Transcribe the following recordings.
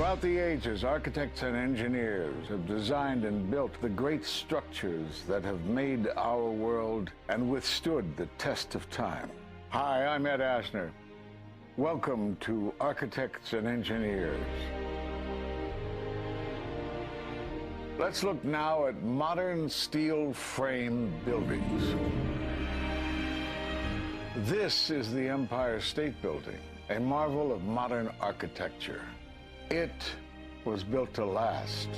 Throughout the ages, architects and engineers have designed and built the great structures that have made our world and withstood the test of time. Hi, I'm Ed Asner. Welcome to Architects and Engineers. Let's look now at modern steel frame buildings. This is the Empire State Building, a marvel of modern architecture. It was built to last.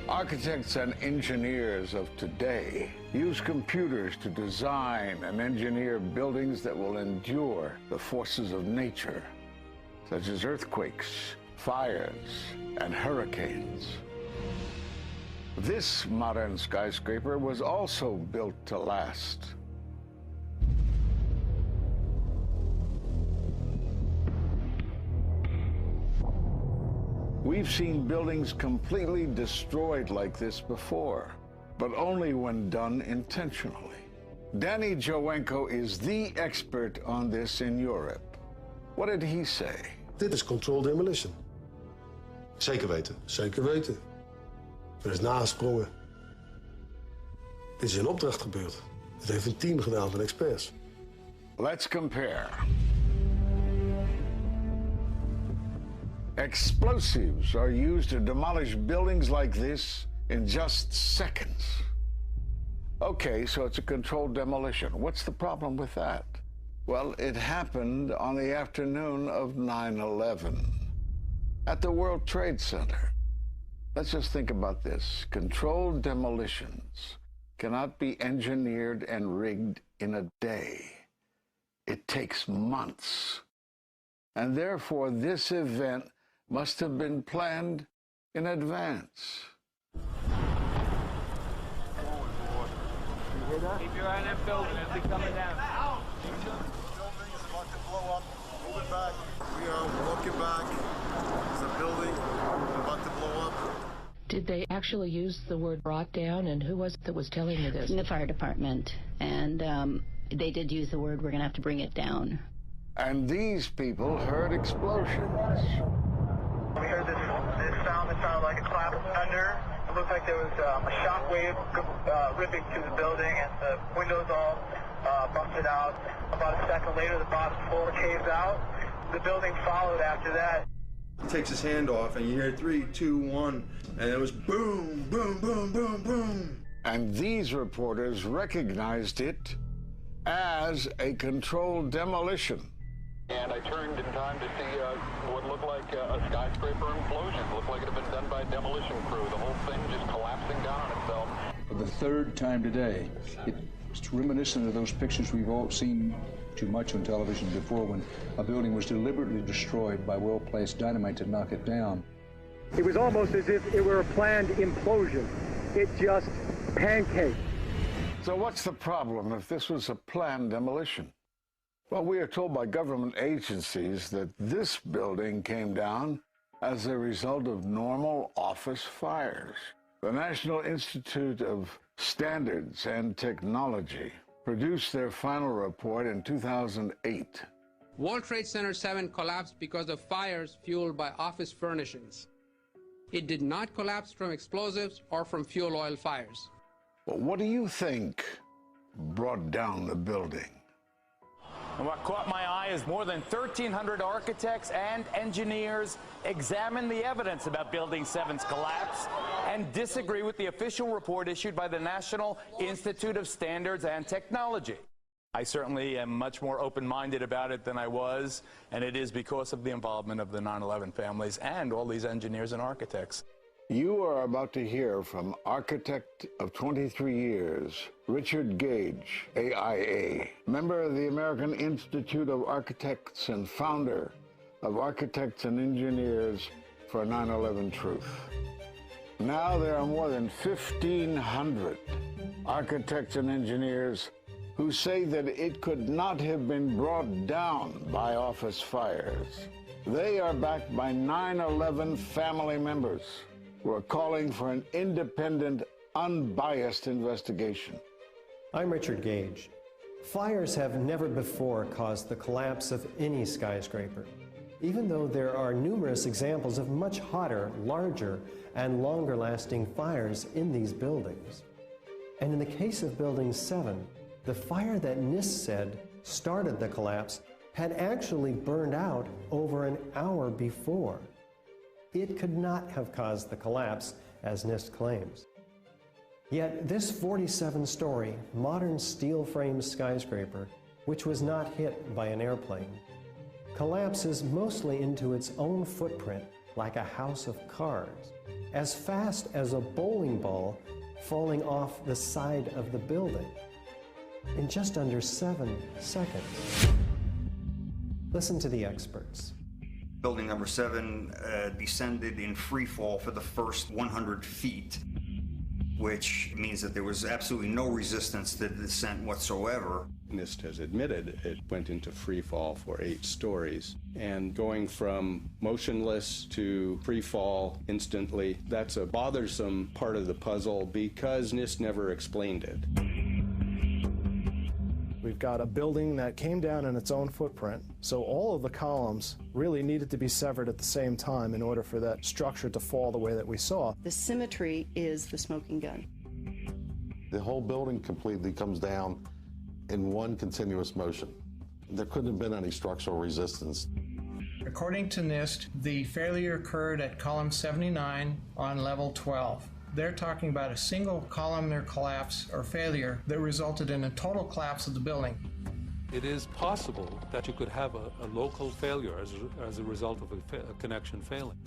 Architects and engineers of today use computers to design and engineer buildings that will endure the forces of nature, such as earthquakes, fires, and hurricanes. This modern skyscraper was also built to last. We've seen buildings completely destroyed like this before, but only when done intentionally. Danny Jowenko is the expert on this in Europe. What did he say? Dit is controlled demolition. Zeker weten. Zeker weten. Er is nagesprongen. Dit is in opdracht gebeurd. Het heeft een team gedaan van experts. Let's compare. Explosives are used to demolish buildings like this in just seconds. Okay, so it's a controlled demolition. What's the problem with that? Well, it happened on the afternoon of 9/11 at the World Trade Center. Let's just think about this. Controlled demolitions cannot be engineered and rigged in a day. It takes months. And therefore, this event must have been planned in advance. You hear that? Keep your eye on that building as they're coming down. Building is about to blow up. Moving back. We are walking back. There's a building about to blow up. Did they actually use the word brought down, and who was it that was telling you this? The fire department, and they did use the word, we're going to have to bring it down. And these people heard explosions. We heard this sound that sounded like a clap of thunder. It looked like there was a shock wave ripping through the building, and the windows all busted out. About a second later, the bottom floor caves out. The building followed after that. He takes his hand off, and you hear 3, 2, 1, and it was boom, boom, boom, boom, boom. And these reporters recognized it as a controlled demolition. And I turned in time to see what looked like a skyscraper implosion. It looked like it had been done by a demolition crew. The whole thing just collapsing down on itself. For the third time today, it's reminiscent of those pictures we've all seen too much on television before, when a building was deliberately destroyed by well-placed dynamite to knock it down. It was almost as if it were a planned implosion. It just pancaked. So what's the problem if this was a planned demolition? Well, we are told by government agencies that this building came down as a result of normal office fires. The National Institute of Standards and Technology produced their final report in 2008. World Trade Center 7 collapsed because of fires fueled by office furnishings. It did not collapse from explosives or from fuel oil fires. Well, what do you think brought down the building? And what caught my eye is more than 1,300 architects and engineers examined the evidence about Building 7's collapse and disagree with the official report issued by the National Institute of Standards and Technology. I certainly am much more open-minded about it than I was, and it is because of the involvement of the 9/11 families and all these engineers and architects. You are about to hear from architect of 23 years, Richard Gage, AIA, member of the American Institute of Architects and founder of Architects and Engineers for 9/11 Truth. Now there are more than 1,500 architects and engineers who say that it could not have been brought down by office fires. They are backed by 9/11 family members who are calling for an independent, unbiased investigation. I'm Richard Gage. Fires have never before caused the collapse of any skyscraper. even though there are numerous examples of much hotter, larger, and longer-lasting fires in these buildings. And in the case of Building 7, the fire that NIST said started the collapse had actually burned out over an hour before. It could not have caused the collapse, as NIST claims. Yet this 47-story, modern steel-framed skyscraper, which was not hit by an airplane, collapses mostly into its own footprint like a house of cards, as fast as a bowling ball falling off the side of the building, in just under 7 seconds. Listen to the experts. Building number 7 descended in free fall for the first 100 feet, which means that there was absolutely no resistance to the descent whatsoever. NIST has admitted it went into free fall for 8 stories. And going from motionless to free fall instantly, that's a bothersome part of the puzzle because NIST never explained it. We've got a building that came down in its own footprint, so all of the columns really needed to be severed at the same time in order for that structure to fall the way that we saw. The symmetry is the smoking gun. The whole building completely comes down in one continuous motion. There couldn't have been any structural resistance. According to NIST, the failure occurred at column 79 on level 12. They're talking about a single columnar collapse or failure that resulted in a total collapse of the building. It is possible that you could have a local failure as a result of a connection failing.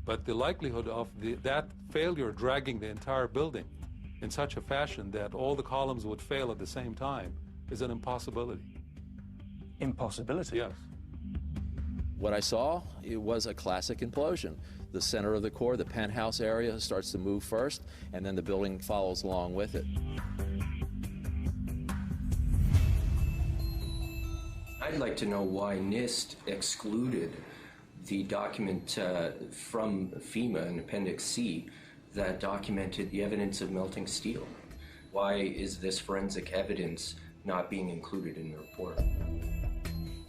But the likelihood of that failure dragging the entire building in such a fashion that all the columns would fail at the same time is an impossibility. Impossibility? Yes. What I saw, it was a classic implosion. The center of the core, the penthouse area, starts to move first, and then the building follows along with it. I'd like to know why NIST excluded the document from FEMA in Appendix C that documented the evidence of melting steel. Why is this forensic evidence not being included in the report?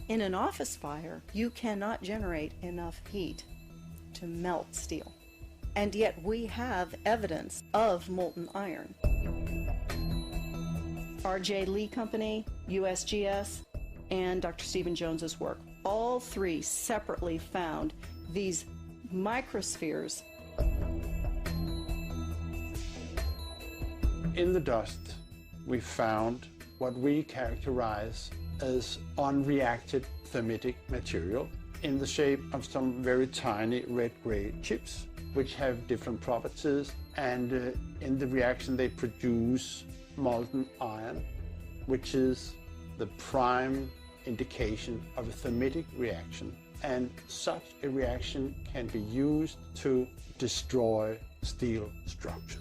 In an office fire, you cannot generate enough heat to melt steel. And yet we have evidence of molten iron. R.J. Lee Company, USGS, and Dr. Stephen Jones's work, all three separately found these microspheres. In the dust, we found what we characterize as unreacted thermitic material in the shape of some very tiny red-gray chips, which have different properties, and in the reaction they produce molten iron, which is the prime indication of a thermitic reaction. And such a reaction can be used to destroy steel structures.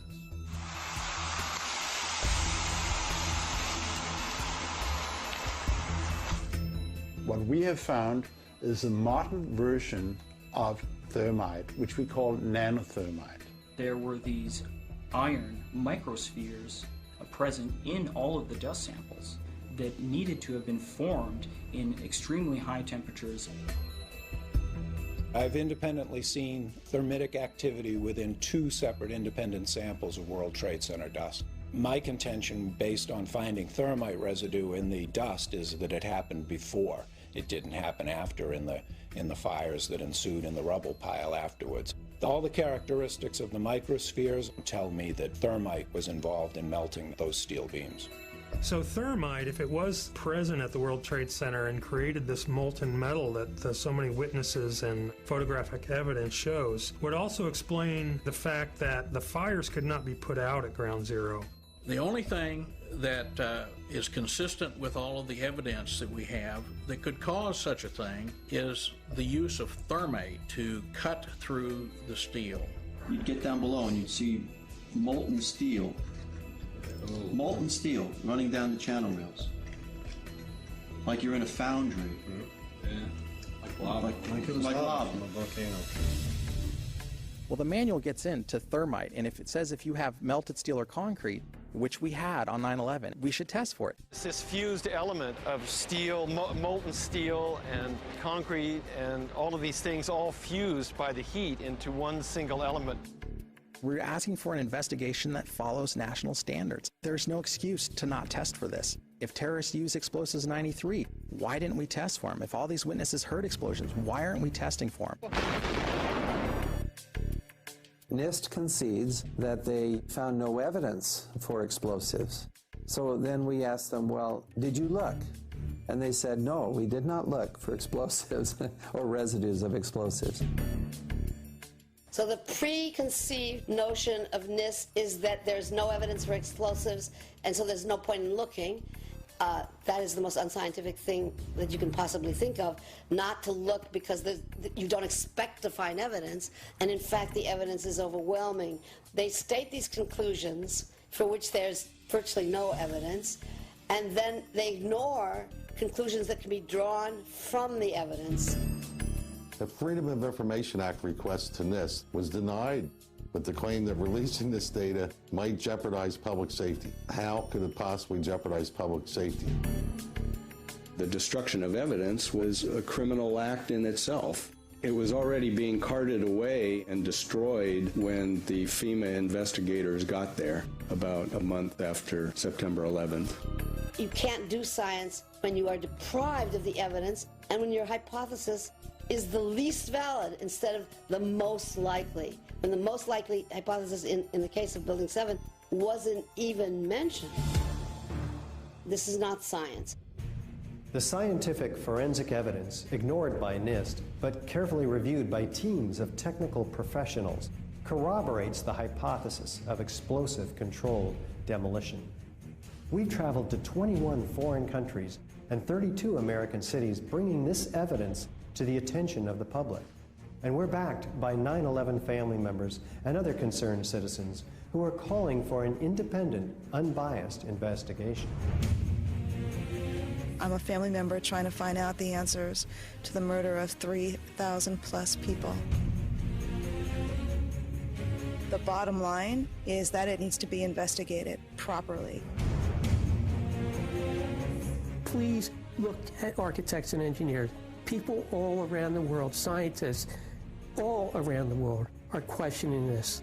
What we have found is a modern version of thermite, which we call nanothermite. There were these iron microspheres present in all of the dust samples that needed to have been formed in extremely high temperatures. I've independently seen thermitic activity within 2 separate independent samples of World Trade Center dust. My contention, based on finding thermite residue in the dust, is that it happened before. It didn't happen after in the fires that ensued in the rubble pile afterwards. All the characteristics of the microspheres tell me that thermite was involved in melting those steel beams. So thermite, if it was present at the World Trade Center and created this molten metal that so many witnesses and photographic evidence shows, would also explain the fact that the fires could not be put out at Ground Zero. The only thing that is consistent with all of the evidence that we have that could cause such a thing is the use of thermite to cut through the steel. You'd get down below and you'd see molten steel. Molten steel running down the channel rails. Like you're in a foundry. Yeah. Like lava. Like lava. From a volcano. Well, the manual gets into thermite, and if it says if you have melted steel or concrete, which we had on 9/11. We should test for it. It's this fused element of steel, molten steel and concrete and all of these things all fused by the heat into one single element. We're asking for an investigation that follows national standards. There's no excuse to not test for this. If terrorists used explosives in '93, why didn't we test for them? If all these witnesses heard explosions, why aren't we testing for them? NIST concedes that they found no evidence for explosives. So then we asked them, well, did you look? And they said, no, we did not look for explosives or residues of explosives. So the preconceived notion of NIST is that there's no evidence for explosives, and so there's no point in looking. That is the most unscientific thing that you can possibly think of, not to look because you don't expect to find evidence, and in fact the evidence is overwhelming. They state these conclusions for which there's virtually no evidence, and then they ignore conclusions that can be drawn from the evidence. The Freedom of Information Act request to NIST was denied with the claim that releasing this data might jeopardize public safety. How could it possibly jeopardize public safety? The destruction of evidence was a criminal act in itself. It was already being carted away and destroyed when the FEMA investigators got there about a month after September 11th. You can't do science when you are deprived of the evidence and when your hypothesis is the least valid instead of the most likely. When the most likely hypothesis in the case of Building 7 wasn't even mentioned. This is not science. The scientific forensic evidence, ignored by NIST, but carefully reviewed by teams of technical professionals, corroborates the hypothesis of explosive controlled demolition. We've traveled to 21 foreign countries and 32 American cities, bringing this evidence to the attention of the public. And we're backed by 9/11 family members and other concerned citizens who are calling for an independent, unbiased investigation. I'm a family member trying to find out the answers to the murder of 3,000 plus people. The bottom line is that it needs to be investigated properly. Please look at architects and engineers. People all around the world, scientists all around the world, are questioning this.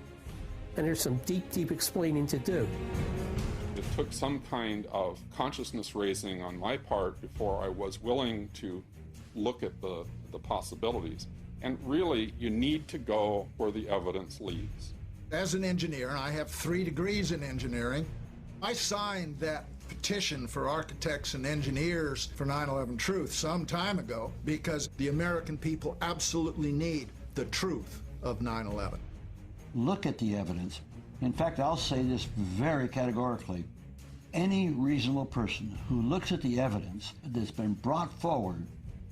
And there's some deep, deep explaining to do. It took some kind of consciousness raising on my part before I was willing to look at the possibilities. And really, you need to go where the evidence leads. As an engineer, and I have 3 degrees in engineering, I signed that petition for architects and engineers for 9/11 Truth some time ago because the American people absolutely need the truth of 9/11. Look at the evidence. In fact, I'll say this very categorically. Any reasonable person who looks at the evidence that's been brought forward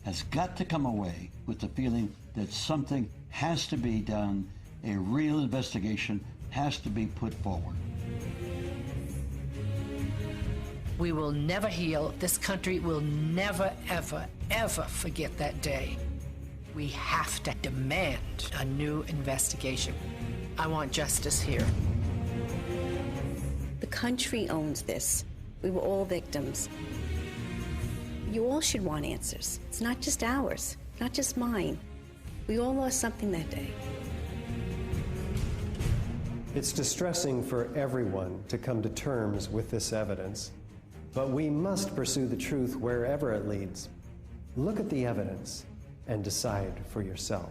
has got to come away with the feeling that something has to be done, a real investigation has to be put forward. We will never heal. This country will never, ever, ever forget that day. We have to demand a new investigation. I want justice here. The country owns this. We were all victims. You all should want answers. It's not just ours, not just mine. We all lost something that day. It's distressing for everyone to come to terms with this evidence. But we must pursue the truth wherever it leads. Look at the evidence and decide for yourself.